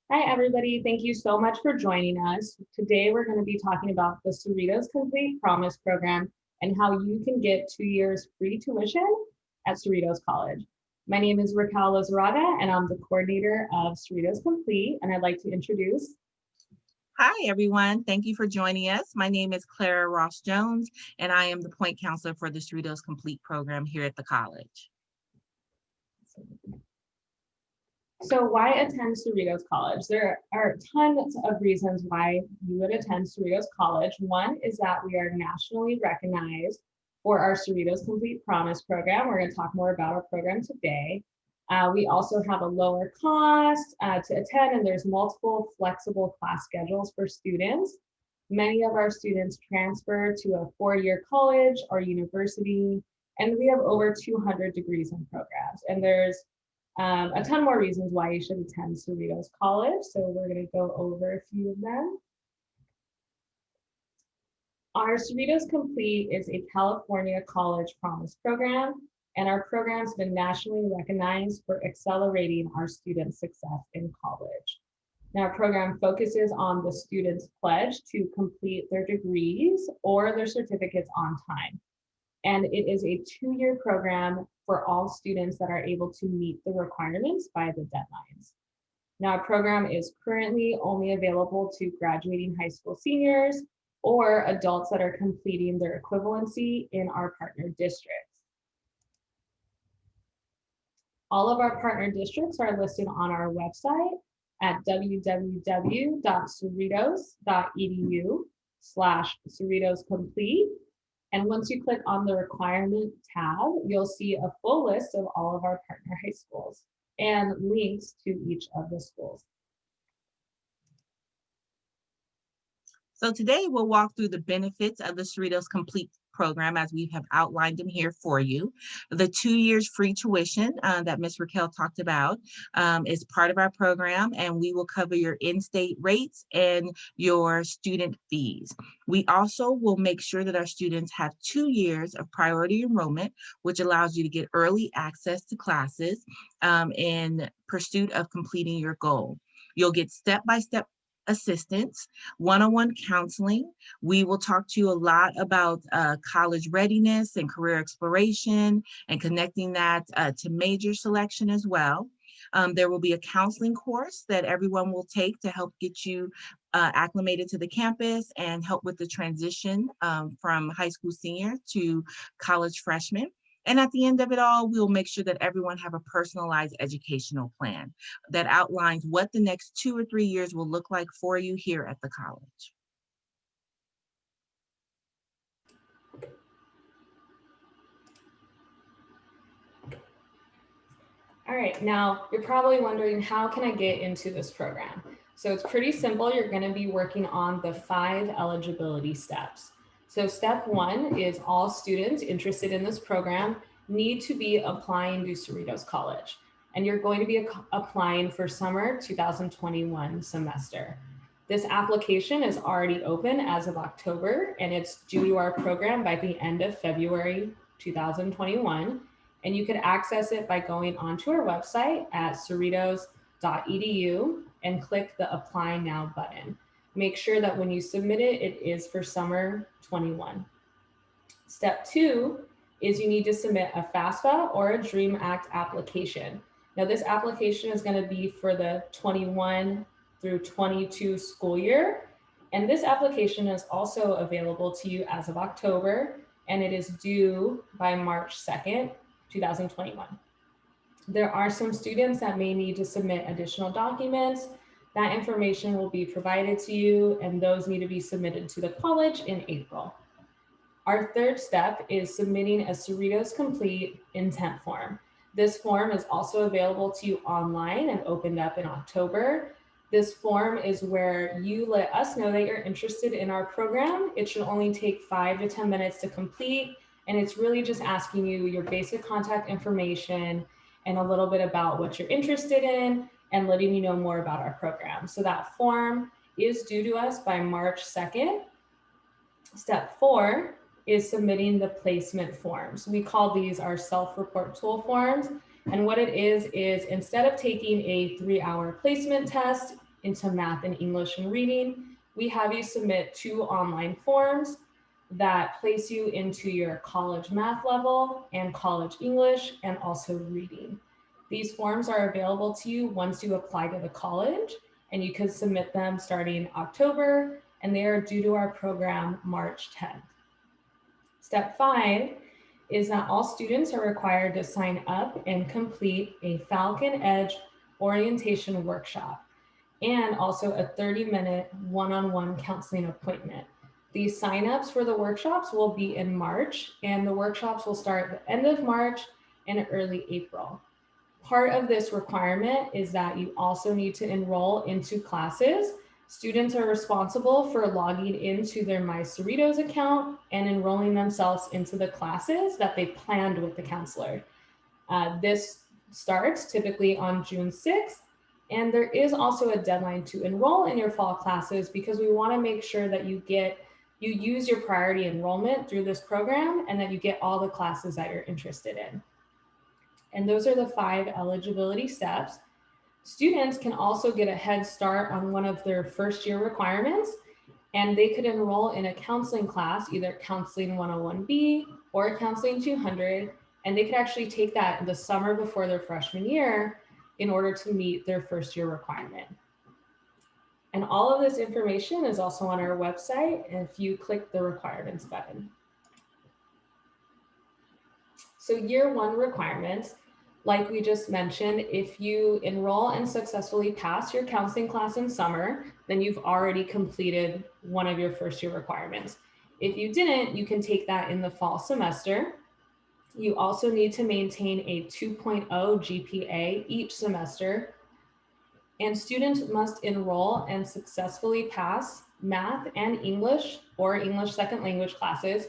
Hi, everybody. Thank you so much for joining us. Today, we're going to be talking about the Cerritos Complete Promise Program and how you can get 2 years free tuition at Cerritos College. My name is Raquel Lozaraga, and I'm the coordinator of Cerritos Complete, and I'd like to introduce. Hi, everyone. Thank you for joining us. My name is Clara Ross Jones, and I am the point counselor for the Cerritos Complete Program here at the college. So why attend Cerritos College? There are tons of reasons why you would attend Cerritos College. One is that we are nationally recognized for our Cerritos Complete Promise program. We're going to talk more about our program today. We also have a lower cost to attend, and there's multiple flexible class schedules for students. Many of our students transfer to a 4-year college or university, and we have over 200 degrees and programs. And there's a ton more reasons why you should attend Cerritos College. So we're going to go over a few of them. Our Cerritos Complete is a California College Promise program, and our program's been nationally recognized for accelerating our students' success in college. Now, our program focuses on the students' pledge to complete their degrees or their certificates on time. And it is a 2-year program for all students that are able to meet the requirements by the deadlines. Now, our program is currently only available to graduating high school seniors or adults that are completing their equivalency in our partner districts. All of our partner districts are listed on our website at www.cerritos.edu/CerritosComplete. And once you click on the requirement tab, you'll see a full list of all of our partner high schools and links to each of the schools. So today we'll walk through the benefits of the Cerritos Complete program as we have outlined them here for you. The 2 years free tuition that Ms. Raquel talked about is part of our program, and we will cover your in-state rates and your student fees. We also will make sure that our students have 2 years of priority enrollment, which allows you to get early access to classes in pursuit of completing your goal. You'll get step-by-step assistance, one-on-one counseling. We will talk to you a lot about college readiness and career exploration and connecting that to major selection as well. There will be a counseling course that everyone will take to help get you acclimated to the campus and help with the transition from high school senior to college freshman. And at the end of it all, we'll make sure that everyone have a personalized educational plan that outlines what the next 2 or 3 years will look like for you here at the college. All right, now you're probably wondering, how can I get into this program? So it's pretty simple. You're going to be working on the 5 eligibility steps. So step 1 is all students interested in this program need to be applying to Cerritos College. And you're going to be applying for summer 2021 semester. This application is already open as of October, and it's due to our program by the end of February 2021. And you can access it by going onto our website at cerritos.edu and click the Apply Now button. Make sure that when you submit it, it is for summer 21. Step 2 is you need to submit a FAFSA or a DREAM Act application. Now, this application is going to be for the 21 through 22 school year. And this application is also available to you as of October, and it is due by March 2nd, 2021. There are some students that may need to submit additional documents. That information will be provided to you, and those need to be submitted to the college in April. Our third step is submitting a Cerritos Complete intent form. This form is also available to you online and opened up in October. This form is where you let us know that you're interested in our program. It should only take 5 to 10 minutes to complete, and it's really just asking you your basic contact information and a little bit about what you're interested in and letting you know more about our program. So that form is due to us by March 2nd. Step 4 is submitting the placement forms. We call these our self-report tool forms. And what it is instead of taking a 3-hour placement test into math and English and reading, we have you submit 2 online forms that place you into your college math level and college English and also reading. These forms are available to you once you apply to the college, and you can submit them starting October, and they are due to our program March 10th. Step 5 is that all students are required to sign up and complete a Falcon Edge orientation workshop and also a 30-minute one-on-one counseling appointment. These signups for the workshops will be in March, and the workshops will start at the end of March and early April. Part of this requirement is that you also need to enroll into classes. Students are responsible for logging into their My Cerritos account and enrolling themselves into the classes that they planned with the counselor. This starts typically on June 6th, and there is also a deadline to enroll in your fall classes because we want to make sure that you use your priority enrollment through this program and that you get all the classes that you're interested in. And those are the 5 eligibility steps. Students can also get a head start on one of their first year requirements, and they could enroll in a counseling class, either Counseling 101B or Counseling 200, and they could actually take that in the summer before their freshman year in order to meet their first year requirement. And all of this information is also on our website if you click the requirements button. So year 1 requirements, like we just mentioned, if you enroll and successfully pass your counseling class in summer, then you've already completed one of your first year requirements. If you didn't, you can take that in the fall semester. You also need to maintain a 2.0 GPA each semester. And students must enroll and successfully pass math and English or English second language classes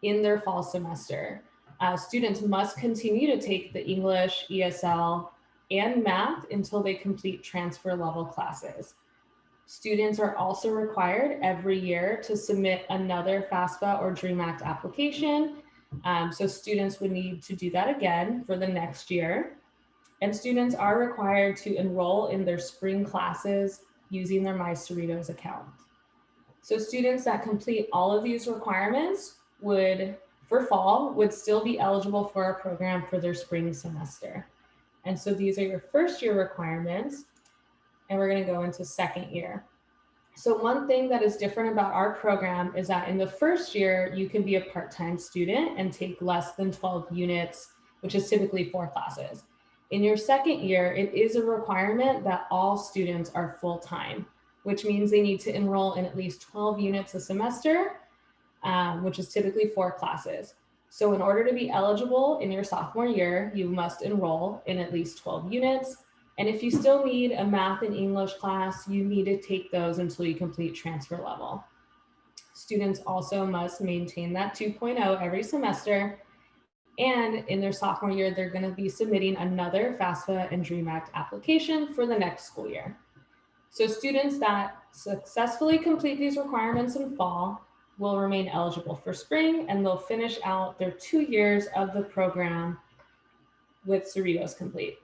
in their fall semester. Students must continue to take the English, ESL, and math until they complete transfer level classes. Students are also required every year to submit another FAFSA or DREAM Act application. So students would need to do that again for the next year. And students are required to enroll in their spring classes using their My Cerritos account. So students that complete all of these requirements for fall would still be eligible for our program for their spring semester. And so these are your first year requirements, and we're going to go into second year. So one thing that is different about our program is that in the first year, you can be a part-time student and take less than 12 units, which is typically 4 classes. In your second year, it is a requirement that all students are full-time, which means they need to enroll in at least 12 units a semester, which is typically 4 classes. So in order to be eligible in your sophomore year, you must enroll in at least 12 units. And if you still need a math and English class, you need to take those until you complete transfer level. Students also must maintain that 2.0 every semester. And in their sophomore year, they're going to be submitting another FAFSA and DREAM Act application for the next school year. So students that successfully complete these requirements in fall will remain eligible for spring, and they'll finish out their 2 years of the program with Cerritos Complete.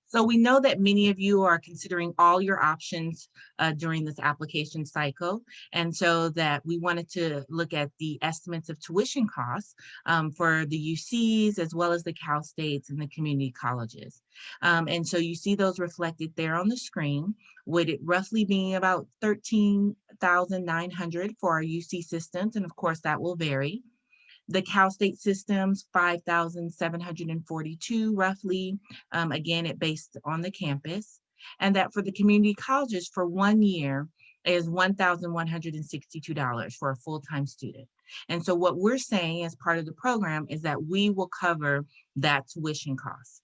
So we know that many of you are considering all your options during this application cycle. And so that we wanted to look at the estimates of tuition costs for the UCs as well as the Cal States and the community colleges. And so you see those reflected there on the screen, with it roughly being about $13,900 for our UC systems. And of course that will vary. The Cal State systems, $5,742 roughly. Again, it based on the campus. And that for the community colleges for 1 year is $1,162 for a full-time student. And so what we're saying as part of the program is that we will cover that tuition cost.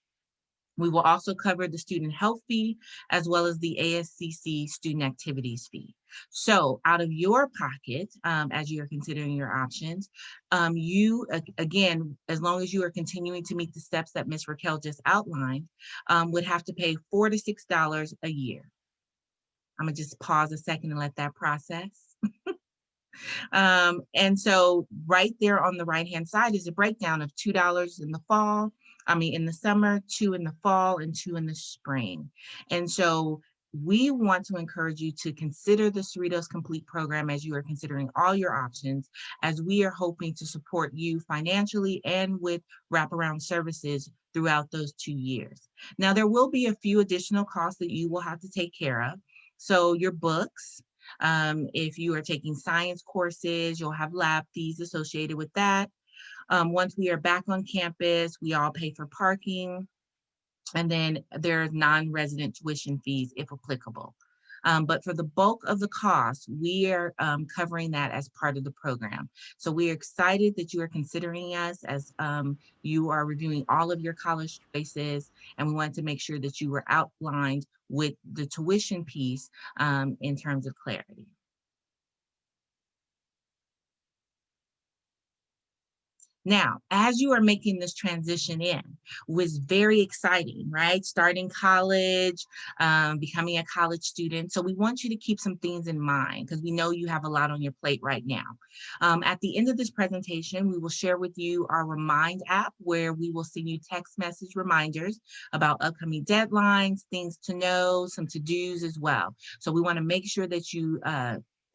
We will also cover the student health fee as well as the ASCC student activities fee. So out of your pocket, as you're considering your options, you, again, as long as you are continuing to meet the steps that Ms. Raquel just outlined, would have to pay $4 to $6 a year. I'm gonna just pause a second and let that process. And so right there on the right-hand side is a breakdown of $2 in the fall, in the summer, 2 in the fall, and 2 in the spring. And so we want to encourage you to consider the Cerritos Complete Program as you are considering all your options, as we are hoping to support you financially and with wraparound services throughout those 2 years. Now, there will be a few additional costs that you will have to take care of. So your books, if you are taking science courses, you'll have lab fees associated with that. Once we are back on campus, we all pay for parking, and then there's non-resident tuition fees if applicable. But for the bulk of the cost, we are covering that as part of the program. So we are excited that you are considering us as you are reviewing all of your college choices, and we want to make sure that you were outlined with the tuition piece in terms of clarity. Now, as you are making this transition in, was very exciting, right? Starting college, becoming a college student. So we want you to keep some things in mind because we know you have a lot on your plate right now. At the end of this presentation, we will share with you our Remind app, where we will send you text message reminders about upcoming deadlines, things to know, some to-dos as well. So we want to make sure that you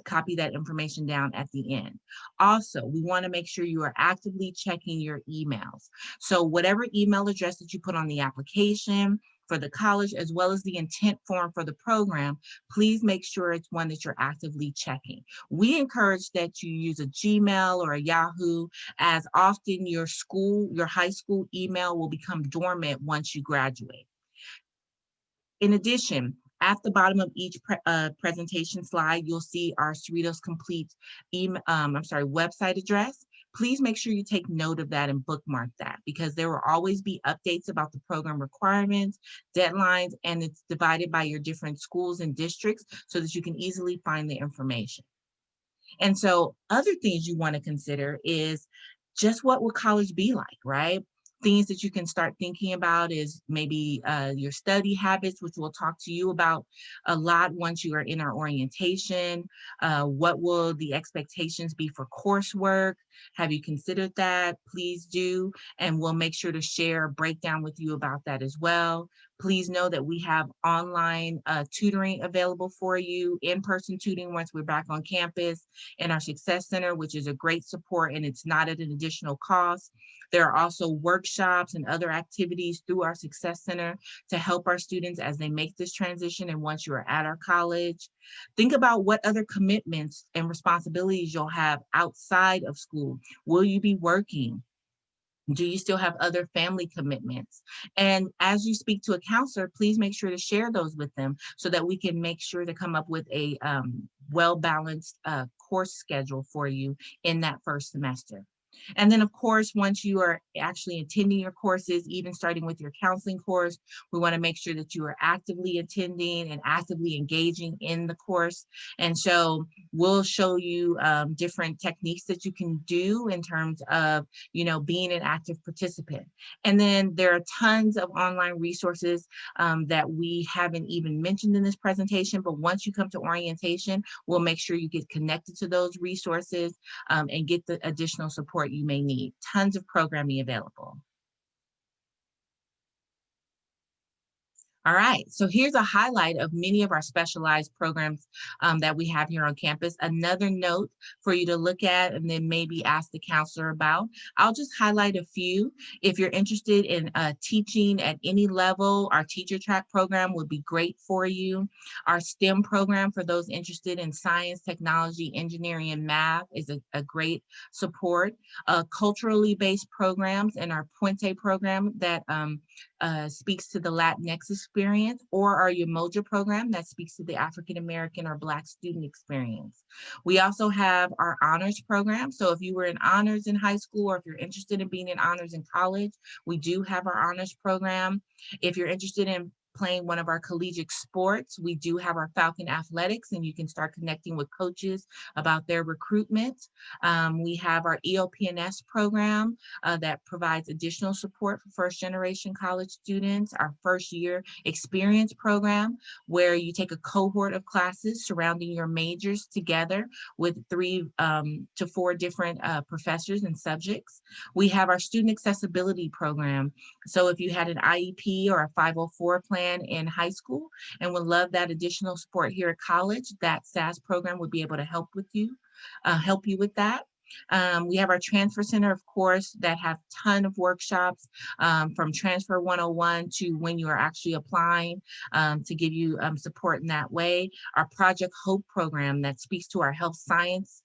copy that information down at the end. Also, we want to make sure you are actively checking your emails. So whatever email address that you put on the application for the college, as well as the intent form for the program, please make sure it's one that you're actively checking. We encourage that you use a Gmail or a Yahoo, as often your high school email will become dormant once you graduate. In addition, at the bottom of each presentation slide, you'll see our Cerritos Complete website address. Please make sure you take note of that and bookmark that, because there will always be updates about the program requirements, deadlines, and it's divided by your different schools and districts so that you can easily find the information. And so other things you want to consider is just what will college be like, right? Things that you can start thinking about is maybe your study habits, which we'll talk to you about a lot once you are in our orientation. What will the expectations be for coursework? Have you considered that? Please do, and we'll make sure to share a breakdown with you about that as well. Please know that we have online tutoring available for you, in-person tutoring once we're back on campus, in our Success Center, which is a great support, and it's not at an additional cost. There are also workshops and other activities through our Success Center to help our students as they make this transition and once you are at our college. Think about what other commitments and responsibilities you'll have outside of school. Will you be working? Do you still have other family commitments? And as you speak to a counselor, please make sure to share those with them so that we can make sure to come up with a well-balanced course schedule for you in that first semester. And then, of course, once you are actually attending your courses, even starting with your counseling course, we want to make sure that you are actively attending and actively engaging in the course. And so we'll show you different techniques that you can do in terms of, being an active participant. And then there are tons of online resources that we haven't even mentioned in this presentation, but once you come to orientation, we'll make sure you get connected to those resources and get the additional support you may need. Tons of programming available. All right, so here's a highlight of many of our specialized programs that we have here on campus. Another note for you to look at and then maybe ask the counselor about. I'll just highlight a few. If you're interested in teaching at any level, our teacher track program would be great for you. Our STEM program for those interested in science, technology, engineering, and math is a great support. Culturally based programs and our Puente program that speaks to the Latinx experience, or our Umoja program that speaks to the African American or Black student experience. We also have our honors program. So if you were in honors in high school, or if you're interested in being in honors in college, we do have our honors program. If you're interested in playing one of our collegiate sports, we do have our Falcon Athletics, and you can start connecting with coaches about their recruitment. We have our EOP&S program that provides additional support for first-generation college students, our first-year experience program, where you take a cohort of classes surrounding your majors together with 3 to 4 different professors and subjects. We have our student accessibility program. So if you had an IEP or a 504 plan in high school and would love that additional support here at college, that SAS program would be able to help you with that. We have our Transfer Center, of course, that have a ton of workshops from Transfer 101 to when you are actually applying to give you support in that way. Our Project Hope program that speaks to our health sciences.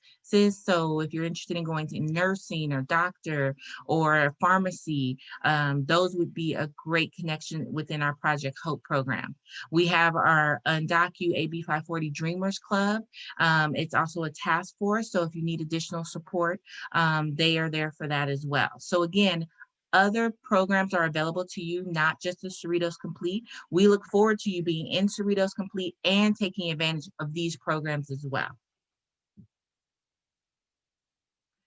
So if you're interested in going to nursing or doctor or pharmacy, those would be a great connection within our Project Hope program. We have our Undocu AB 540 Dreamers Club. It's also a task force, so if you need additional support, they are there for that as well. So again, other programs are available to you, not just the Cerritos Complete. We look forward to you being in Cerritos Complete and taking advantage of these programs as well.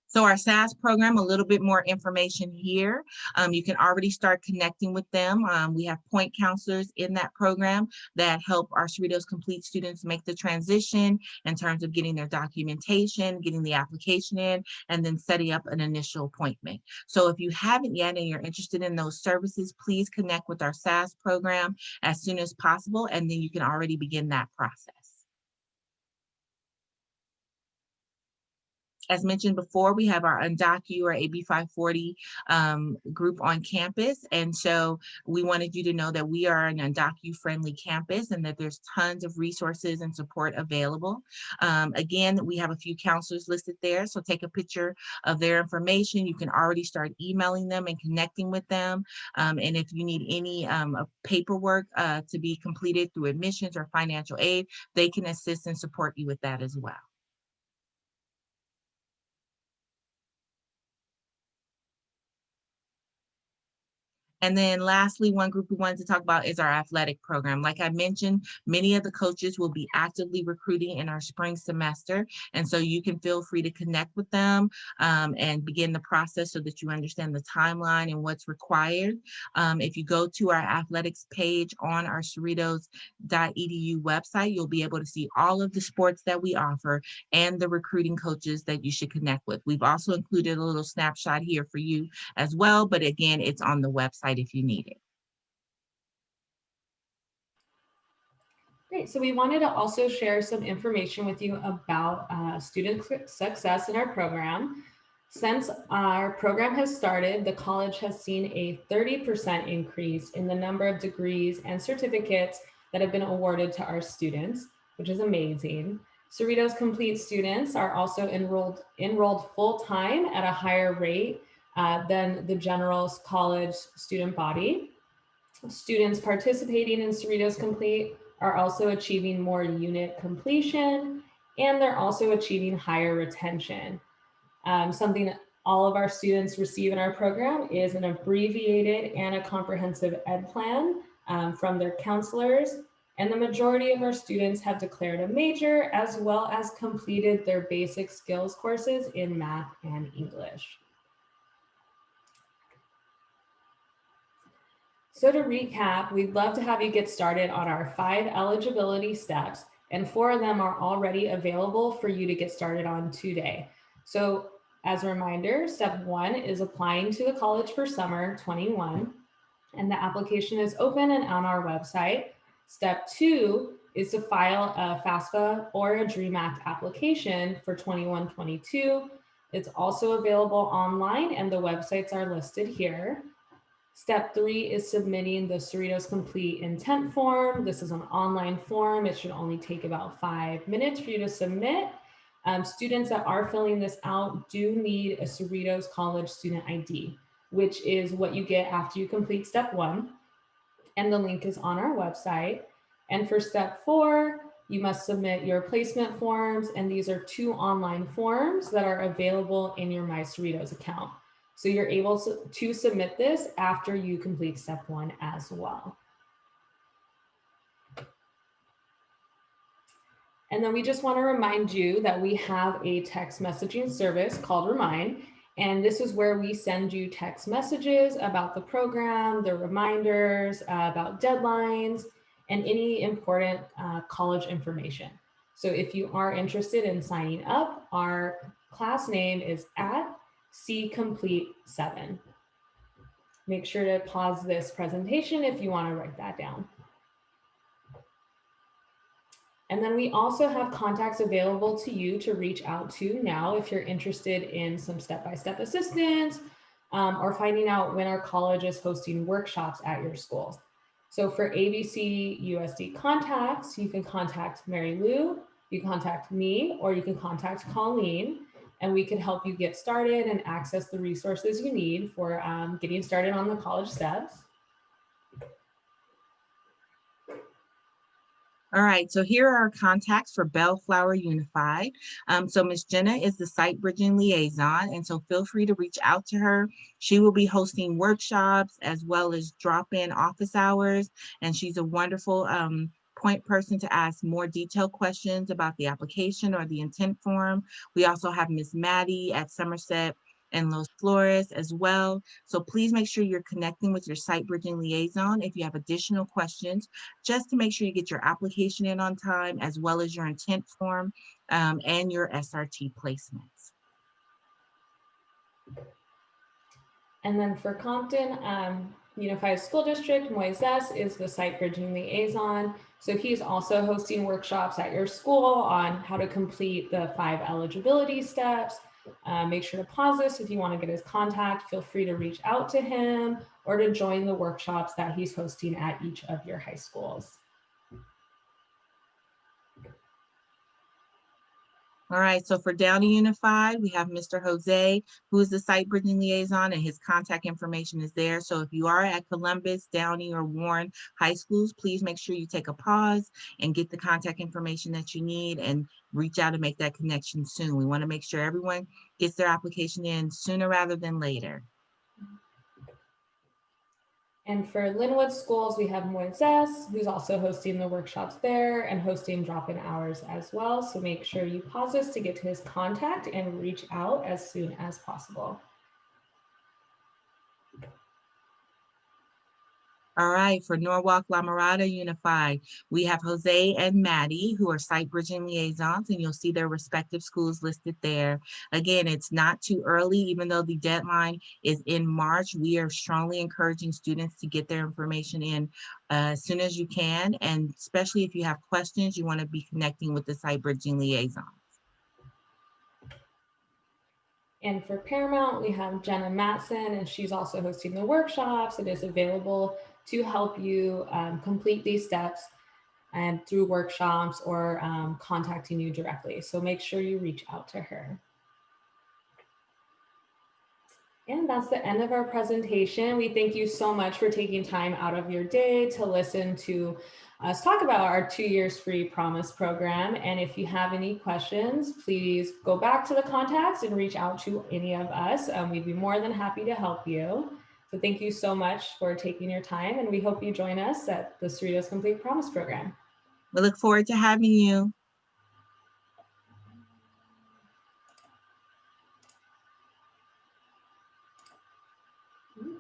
So our SAS program, a little bit more information here. You can already start connecting with them. We have point counselors in that program that help our Cerritos Complete students make the transition in terms of getting their documentation, getting the application in, and then setting up an initial appointment. So if you haven't yet and you're interested in those services, please connect with our SAS program as soon as possible, and then you can already begin that process. As mentioned before, we have our Undocu or AB 540 group on campus. And so we wanted you to know that we are an Undocu friendly campus and that there's tons of resources and support available. Again, we have a few counselors listed there. So take a picture of their information. You can already start emailing them and connecting with them. And if you need any paperwork to be completed through admissions or financial aid, they can assist and support you with that as well. And then lastly, one group we wanted to talk about is our athletic program. Like I mentioned, many of the coaches will be actively recruiting in our spring semester. And so you can feel free to connect with them and begin the process so that you understand the timeline and what's required. If you go to our athletics page on our cerritos.edu website, you'll be able to see all of the sports that we offer and the recruiting coaches that you should connect with. We've also included a little snapshot here for you as well, but again, it's on the website if you need it. Great. So we wanted to also share some information with you about student success in our program. Since our program has started, the college has seen a 30% increase in the number of degrees and certificates that have been awarded to our students, which is amazing. Cerritos Complete students are also enrolled full-time at a higher rate than the general college student body. Students participating in Cerritos Complete are also achieving more unit completion, and they're also achieving higher retention. Something all of our students receive in our program is an abbreviated and a comprehensive ed plan from their counselors. And the majority of our students have declared a major as well as completed their basic skills courses in math and English. So to recap, we'd love to have you get started on our 5 eligibility steps, and 4 of them are already available for you to get started on today. So as a reminder, step 1 is applying to the college for summer 21, and the application is open and on our website. Step 2 is to file a FAFSA or a DREAM Act application for 21-22. It's also available online and the websites are listed here. Step 3 is submitting the Cerritos Complete intent form. This is an online form. It should only take about 5 minutes for you to submit. Students that are filling this out do need a Cerritos College Student ID, which is what you get after you complete step 1. And the link is on our website. And for step 4, you must submit your placement forms. And these are 2 online forms that are available in your My Cerritos account. So you're able to submit this after you complete step 1 as well. And then we just want to remind you that we have a text messaging service called Remind. And this is where we send you text messages about the program, the reminders, about deadlines, and any important college information. So if you are interested in signing up, our class name is at Complete 7. Make sure to pause this presentation if you want to write that down. And then we also have contacts available to you to reach out to now if you're interested in some step-by-step assistance or finding out when our college is hosting workshops at your schools. So for ABC USD contacts, you can contact Mary Lou, you can contact me, or you can contact Colleen, and we can help you get started and access the resources you need for getting started on the college steps. All right, so here are our contacts for Bellflower Unified. So Ms. Jenna is the site bridging liaison, and so feel free to reach out to her. She will be hosting workshops as well as drop-in office hours, and she's a wonderful point person to ask more detailed questions about the application or the intent form. We also have Ms. Maddie at Somerset and Los Flores as well. So please make sure you're connecting with your site bridging liaison if you have additional questions, just to make sure you get your application in on time, as well as your intent form and your SRT placements. And then for Compton, Unified School District, Moises is the site bridging liaison. So he's also hosting workshops at your school on how to complete the 5 eligibility steps. Make sure to pause this if you want to get his contact. Feel free to reach out to him or to join the workshops that he's hosting at each of your high schools. All right, so for Downey Unified, we have Mr. Jose, who is the site bridging liaison, and his contact information is there. So if you are at Columbus, Downey, or Warren high schools, please make sure you take a pause and get the contact information that you need and reach out and make that connection soon. We want to make sure everyone gets their application in sooner rather than later. And for Linwood schools, we have Moises, who's also hosting the workshops there and hosting drop-in hours as well. So make sure you pause this to get to his contact and reach out as soon as possible. All right, for Norwalk La Mirada Unified, we have Jose and Maddie, who are site bridging liaisons, and you'll see their respective schools listed there. Again, it's not too early, even though the deadline is in March. We are strongly encouraging students to get their information in as soon as you can, and especially if you have questions, you want to be connecting with the site bridging liaison. And for Paramount, we have Jenna Matson, and she's also hosting the workshops. It is available to help you complete these steps and through workshops or contacting you directly. So make sure you reach out to her. And that's the end of our presentation. We thank you so much for taking time out of your day to listen to us talk about our 2 years free promise program. And if you have any questions, please go back to the contacts and reach out to any of us. We'd be more than happy to help you. So thank you so much for taking your time, and we hope you join us at the Cerritos Complete Promise Program. We look forward to having you.